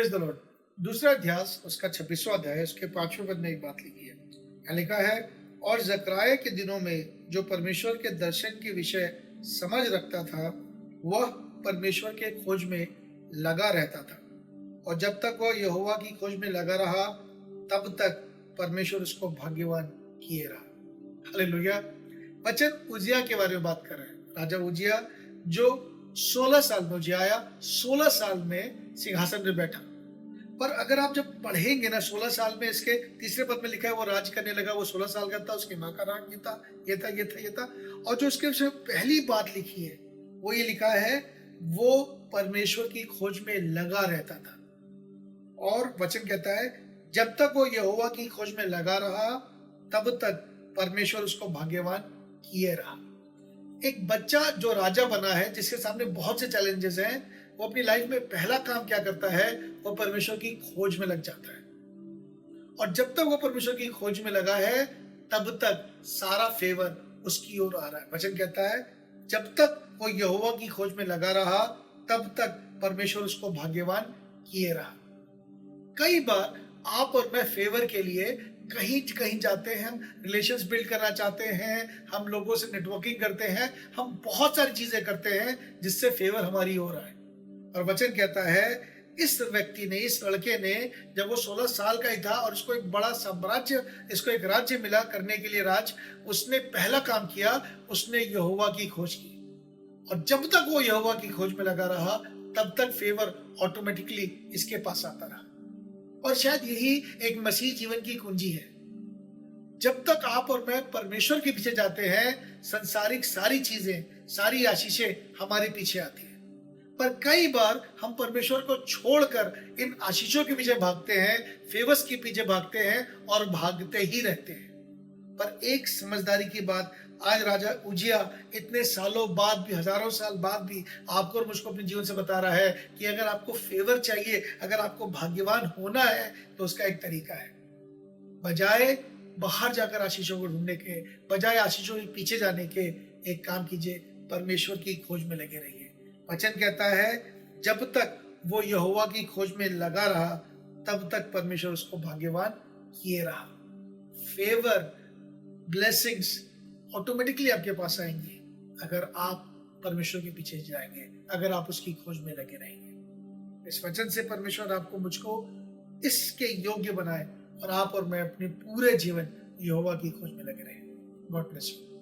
Praise the Lord. दूसरा अध्याय उसका 26वां अध्याय है, उसके 5वें पद में एक बात लिखी है। यहाँ लिखा है, और जकराया के दिनों में जो परमेश्वर के दर्शन के विषय समझ रखता था वह परमेश्वर के खोज में लगा रहता था, और जब तक वह यहोवा की खोज में लगा रहा तब तक परमेश्वर उसको भाग्यवान किए रहा। हालेलुया। वचन उजिया के बारे में बात कर रहे हैं। राजा उजिया जो 16 साल में उजिया आया, 16 साल में सिंहासन में बैठा। पर अगर आप जब पढ़ेंगे ना, 16 साल में, इसके तीसरे पद में लिखा है वो राज करने लगा। वो 16 साल का था, उसकी माँ का नाम ये था, ये था, ये था, ये था। और जो उसके विषय पहली बात लिखी है वो ये लिखा है, वो परमेश्वर की खोज में लगा रहता था। और वचन कहता है, जब तक वो यहोवा की खोज में लगा रहा तब तक परमेश्वर उसको भाग्यवान किए रहा। एक बच्चा जो राजा बना है, जिसके सामने बहुत से चैलेंजेस हैं, वो अपनी लाइफ में पहला काम क्या करता है, वो परमेश्वर की खोज में लग जाता है। और जब तक वो परमेश्वर की खोज में लगा है तब तक सारा फेवर उसकी ओर आ रहा है। वचन कहता है, जब तक वो यहोवा की खोज में लगा रहा तब तक परमेश्वर उसको भाग्यवान किए रहा। कई बार आप और मैं फेवर के लिए कहीं कहीं जाते हैं, हम रिलेशंस बिल्ड करना चाहते हैं, हम लोगों से नेटवर्किंग करते हैं, हम बहुत सारी चीजें करते हैं जिससे फेवर हमारी ओर आए। और वचन कहता है, इस व्यक्ति ने, इस लड़के ने, जब वो 16 साल का ही था और उसको एक बड़ा साम्राज्य, इसको एक राज्य मिला करने के लिए राज, उसने पहला काम किया, उसने यहोवा की खोज की। और जब तक वो यहोवा की खोज में लगा रहा तब तक फेवर ऑटोमेटिकली इसके पास आता रहा। और शायद यही एक मसीह जीवन की कुंजी है। जब तक आप और मैं परमेश्वर के पीछे जाते हैं, संसारिक सारी चीजें, सारी आशीषें हमारे पीछे आती हैं। पर कई बार हम परमेश्वर को छोड़कर इन आशीषों के पीछे भागते हैं, फेवर्स के पीछे भागते हैं और भागते ही रहते हैं। पर एक समझदारी की बात, आज राजा उजिया इतने सालों बाद भी, हजारों साल बाद भी आपको और मुझको अपने जीवन से बता रहा है कि अगर आपको फेवर चाहिए, अगर आपको भाग्यवान होना है, तो उसका एक तरीका है। बजाय बाहर जाकर आशीषों को ढूंढने के, बजाय आशीषों के पीछे जाने के, एक काम कीजिए, परमेश्वर की खोज में लगे रहिए। वचन कहता है, जब तक वो यहोवा की खोज में लगा रहा तब तक परमेश्वर उसको भाग्यवान किए रहा। फेवर, ब्लेसिंग्स ऑटोमेटिकली आपके पास आएंगे अगर आप परमेश्वर के पीछे जाएंगे, अगर आप उसकी खोज में लगे रहेंगे। इस वचन से परमेश्वर आपको, मुझको इसके योग्य बनाए और आप और मैं अपने पूरे जीवन यहोवा की खोज में लगे रहें। God bless you.